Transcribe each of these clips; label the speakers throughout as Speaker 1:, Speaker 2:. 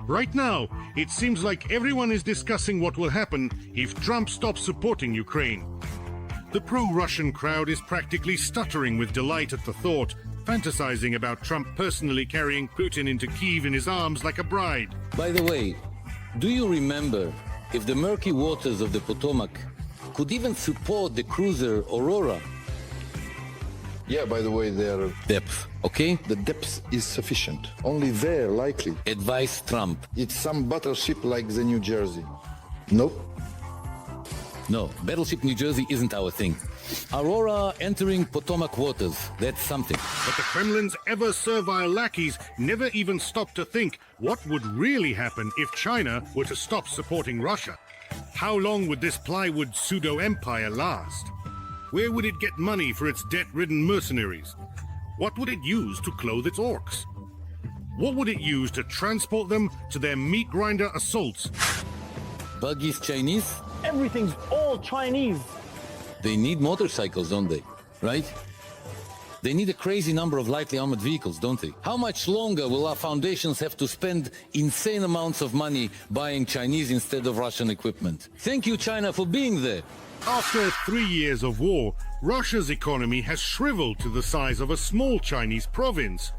Speaker 1: Right now, it seems like everyone is discussing what will happen if Trump stops supporting Ukraine. The pro-Russian crowd is practically stuttering with delight at the thought, fantasizing about Trump personally carrying Putin into Kyiv in his arms like a bride.
Speaker 2: By the way, do you remember if the murky waters of the Potomac could even support the cruiser Aurora?
Speaker 3: Yeah, by the way, their
Speaker 2: Depth, okay?
Speaker 3: the depth is sufficient. Only there, likely.
Speaker 2: Advise Trump.
Speaker 3: It's some battleship like the New Jersey. Nope.
Speaker 2: No, Battleship New Jersey isn't our thing. Aurora entering Potomac waters, that's something.
Speaker 1: But the Kremlin's ever-servile lackeys never even stopped to think what would really happen if China were to stop supporting Russia. How long would this plywood pseudo-empire last? Where would it get money for its debt-ridden mercenaries? What would it use to clothe its orcs? What would it use to transport them to their meat grinder assaults?
Speaker 2: Buggies Chinese?
Speaker 4: Everything's all Chinese.
Speaker 2: They need motorcycles, don't they? Right? They need a crazy number of lightly armored vehicles, don't they? How much longer will our foundations have to spend insane amounts of money buying Chinese instead of Russian equipment? Thank you, China, for being there.
Speaker 1: After 3 years of war, Russia's economy has shriveled to the size of a small Chinese province.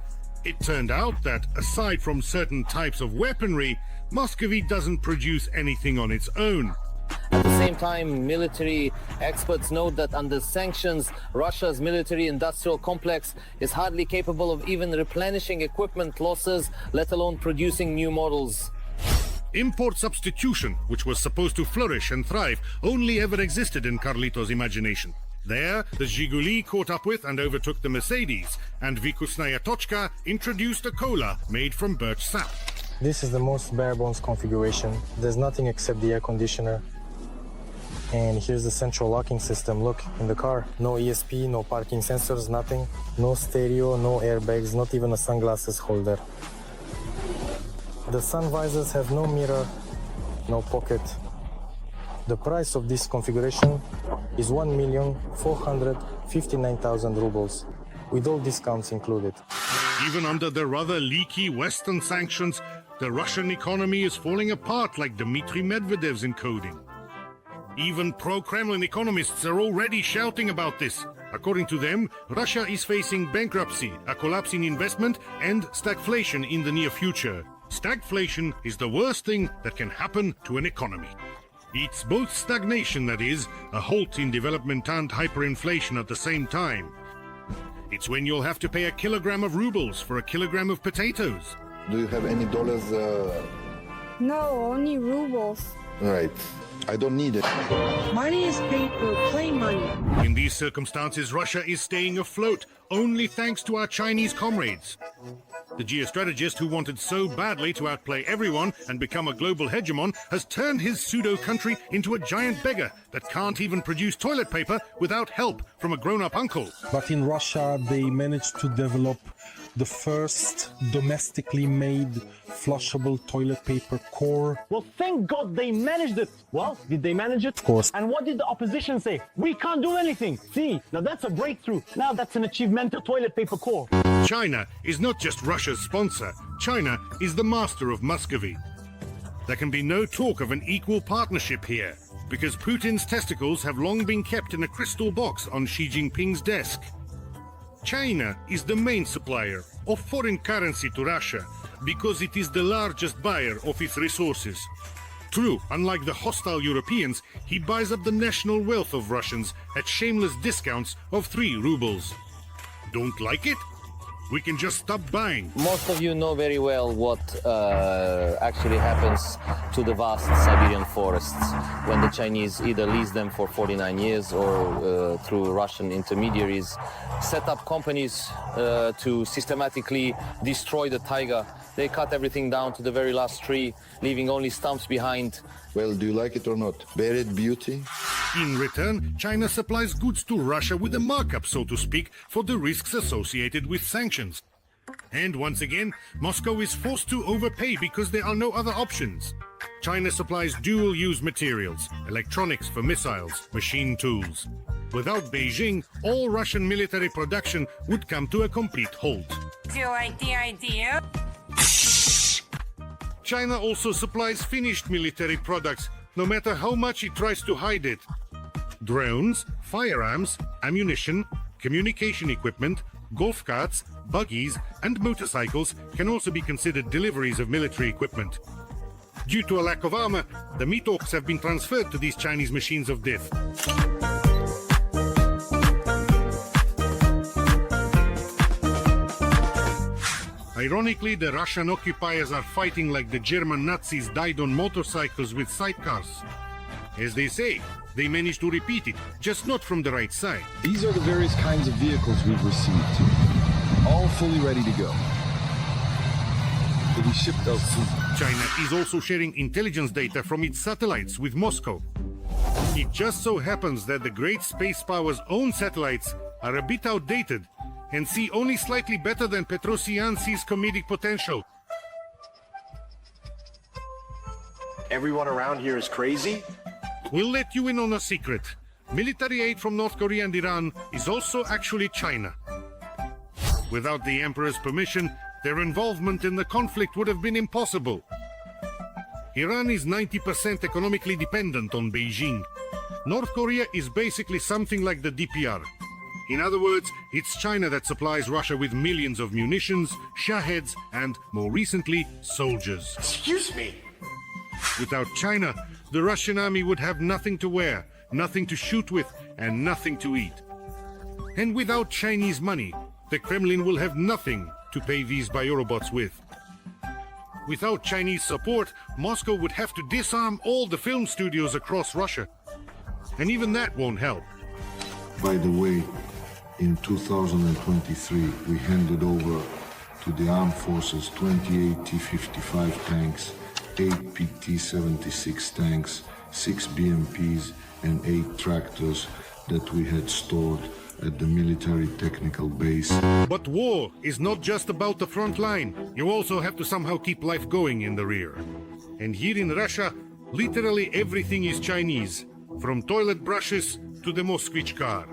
Speaker 1: It turned out that, aside from certain types of weaponry, Muscovy doesn't produce anything on its own.
Speaker 5: At the same time, military experts note that under sanctions, Russia's military-industrial complex is hardly capable of even replenishing equipment losses, let alone producing new models.
Speaker 1: Import substitution, which was supposed to flourish and thrive, only ever existed in Carlito's imagination. There, the Zhiguli caught up with and overtook the Mercedes, and Vikusnaya Tochka introduced a cola made from birch sap.
Speaker 6: This is the most bare-bones configuration. There's nothing except the air conditioner. And here's the central locking system. Look, in the car, no ESP, no parking sensors, nothing. No stereo, no airbags, not even a sunglasses holder. The sun visors have no mirror, no pocket. The price of this configuration is 1,459,000 rubles, with all discounts included.
Speaker 1: Even under the rather leaky Western sanctions, the Russian economy is falling apart like Dmitry Medvedev's encoding. Even pro-Kremlin economists are already shouting about this. According to them, Russia is facing bankruptcy, a collapse in investment, and stagflation in the near future. Stagflation is the worst thing that can happen to an economy. It's both stagnation, that is, a halt in development and hyperinflation at the same time. It's when you'll have to pay a kilogram of rubles for a kilogram of potatoes.
Speaker 3: Do you have any dollars?
Speaker 7: No, only rubles.
Speaker 3: Right. I don't need it.
Speaker 7: Money is paper, plain money.
Speaker 1: In these circumstances, Russia is staying afloat only thanks to our Chinese comrades. The geostrategist who wanted so badly to outplay everyone and become a global hegemon has turned his pseudo-country into a giant beggar that can't even produce toilet paper without help from a grown-up uncle.
Speaker 8: But in Russia, they managed to develop the first domestically made flushable toilet paper core.
Speaker 4: Well, thank God they managed it. Well, did they manage it?
Speaker 8: Of course.
Speaker 4: And what did the opposition say? We can't do anything. See, now that's a breakthrough. Now that's an achievement of toilet paper core.
Speaker 1: China is not just Russia's sponsor. China is the master of Muscovy. There can be no talk of an equal partnership here, because Putin's testicles have long been kept in a crystal box on Xi Jinping's desk. China is the main supplier of foreign currency to Russia because it is the largest buyer of its resources. True, unlike the hostile Europeans, he buys up the national wealth of Russians at shameless discounts of 3 rubles. Don't like it? We can just stop buying.
Speaker 5: Most of you know very well what actually happens to the vast Siberian forests when the Chinese either lease them for 49 years or through Russian intermediaries set up companies to systematically destroy the taiga. They cut everything down to the very last tree, leaving only stumps behind.
Speaker 3: Well, do you like it or not? Buried beauty?
Speaker 1: In return, China supplies goods to Russia with a markup, so to speak, for the risks associated with sanctions. And once again, Moscow is forced to overpay because there are no other options. China supplies dual-use materials, electronics for missiles, machine tools. Without Beijing, all Russian military production would come to a complete halt.
Speaker 7: Do you like the idea?
Speaker 1: China also supplies finished military products, no matter how much it tries to hide it. Drones, firearms, ammunition, communication equipment, golf carts, buggies, and motorcycles can also be considered deliveries of military equipment. Due to a lack of armor, the meat orcs have been transferred to these Chinese machines of death. Ironically, the Russian occupiers are fighting like the German Nazis died on motorcycles with sidecars. As they say, they managed to repeat it, just not from the right side.
Speaker 9: These are the various kinds of vehicles we've received, all fully ready to go. They'll be shipped out soon.
Speaker 1: China is also sharing intelligence data from its satellites with Moscow. It just so happens that the great space power's own satellites are a bit outdated and see only slightly better than Petrosian sees comedic potential.
Speaker 10: Everyone around here is crazy?
Speaker 1: We'll let you in on a secret. Military aid from North Korea and Iran is also actually China. Without the Emperor's permission, their involvement in the conflict would have been impossible. Iran is 90% economically dependent on Beijing. North Korea is basically something like the DPR. In other words, it's China that supplies Russia with millions of munitions, Shaheds, and, more recently, soldiers.
Speaker 10: Excuse me?
Speaker 1: Without China, the Russian army would have nothing to wear, nothing to shoot with, and nothing to eat. And without Chinese money, the Kremlin will have nothing to pay these biorobots with. Without Chinese support, Moscow would have to disarm all the film studios across Russia. And even that won't help.
Speaker 11: By the way, in 2023, we handed over to the armed forces 28 T-55 tanks, 8 PT-76 tanks, 6 BMPs, and 8 tractors that we had stored at the military technical base.
Speaker 1: But war is not just about the front line. You also have to somehow keep life going in the rear. And here in Russia, literally everything is Chinese, from toilet brushes to the Moskvich car.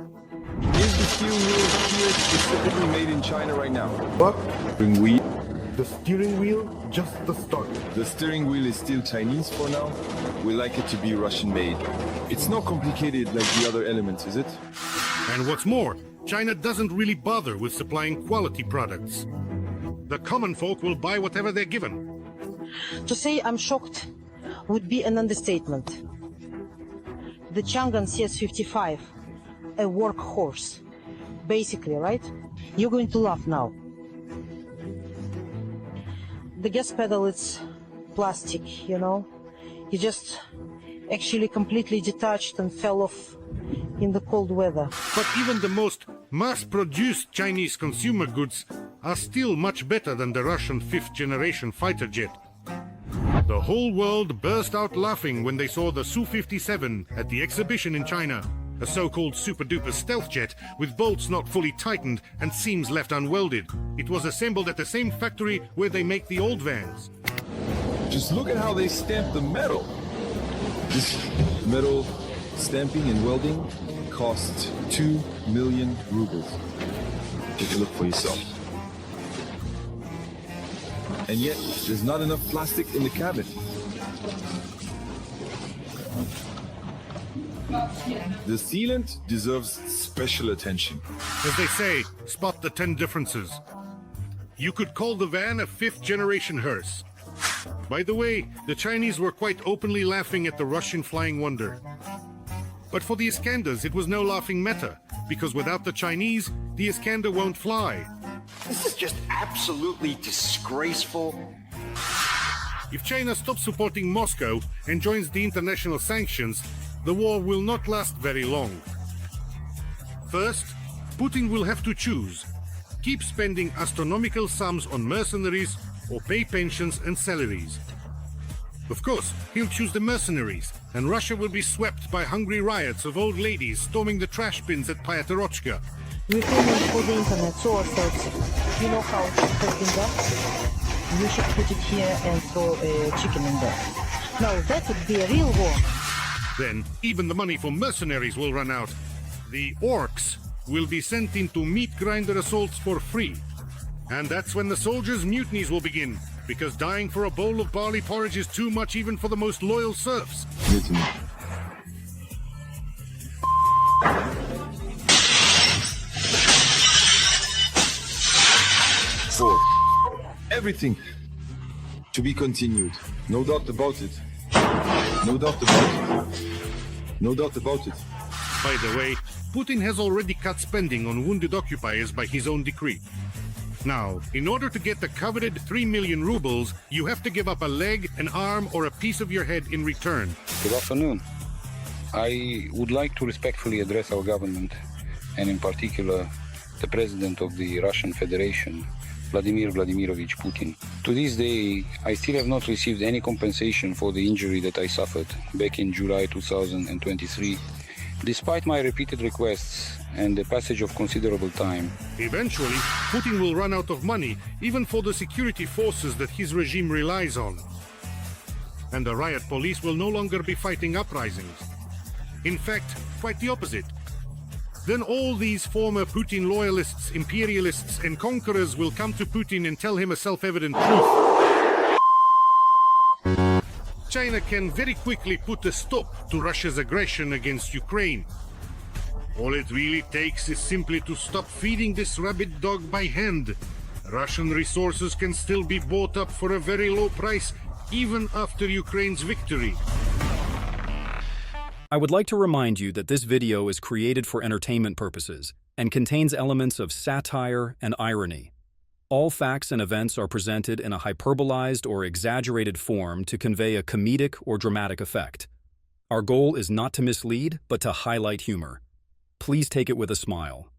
Speaker 9: Is the steering wheel here specifically made in China right now?
Speaker 10: What?
Speaker 9: Steering wheel?
Speaker 10: The steering wheel? Just the start.
Speaker 9: The steering wheel is still Chinese for now. We like it to be Russian made. It's not complicated like the other elements, is it?
Speaker 1: And what's more, China doesn't really bother with supplying quality products. The common folk will buy whatever they're given.
Speaker 12: To say I'm shocked would be an understatement. The Chang'an CS-55, a workhorse, basically, right? You're going to laugh now. The gas pedal, it's plastic, you know? It just actually completely detached and fell off in the cold weather.
Speaker 1: But even the most mass-produced Chinese consumer goods are still much better than the Russian fifth-generation fighter jet. The whole world burst out laughing when they saw the Su-57 at the exhibition in China, a so-called super-duper stealth jet with bolts not fully tightened and seams left unwelded. It was assembled at the same factory where they make the old vans.
Speaker 9: Just look at how they stamp the metal. This metal stamping and welding cost 2 million rubles. Take a look for yourself. And yet, there's not enough plastic in the cabin. The sealant deserves special attention.
Speaker 1: As they say, spot the 10 differences. You could call the van a fifth-generation hearse. By the way, the Chinese were quite openly laughing at the Russian flying wonder. But for the Iskanders, it was no laughing matter, because without the Chinese, the Iskander won't fly.
Speaker 10: This is just absolutely disgraceful.
Speaker 1: If China stops supporting Moscow and joins the international sanctions, the war will not last very long. First, Putin will have to choose: keep spending astronomical sums on mercenaries or pay pensions and salaries. Of course, he'll choose the mercenaries, and Russia will be swept by hungry riots of old ladies storming the trash bins at Pyatorochka.
Speaker 12: We're paying for the internet, so ourselves. You know how it has been done? You should put it here and throw a chicken in there. Now that would be a real war.
Speaker 1: Then, even the money for mercenaries will run out. The orcs will be sent into meat grinder assaults for free. And that's when the soldiers' mutinies will begin. because dying for a bowl of barley porridge is too much even for the most loyal serfs.
Speaker 9: Listen. Four. Everything to be continued. No doubt about it. No doubt about it. No doubt about it.
Speaker 1: By the way, Putin has already cut spending on wounded occupiers by his own decree. Now, in order to get the coveted 3 million rubles, you have to give up a leg, an arm, or a piece of your head in return.
Speaker 13: Good afternoon. I would like to respectfully address our government, and in particular, the President of the Russian Federation, Vladimir Vladimirovich Putin. To this day, I still have not received any compensation for the injury that I suffered back in July 2023, despite my repeated requests and the passage of considerable time.
Speaker 1: Eventually, Putin will run out of money, even for the security forces that his regime relies on. And the riot police will no longer be fighting uprisings. In fact, quite the opposite. Then all these former Putin loyalists, imperialists, and conquerors will come to Putin and tell him a self-evident truth. China can very quickly put a stop to Russia's aggression against Ukraine. All it really takes is simply to stop feeding this rabid dog by hand. Russian resources can still be bought up for a very low price, even after Ukraine's victory.
Speaker 14: I would like to remind you that this video is created for entertainment purposes and contains elements of satire and irony. All facts and events are presented in a hyperbolized or exaggerated form to convey a comedic or dramatic effect. Our goal is not to mislead, but to highlight humor. Please take it with a smile.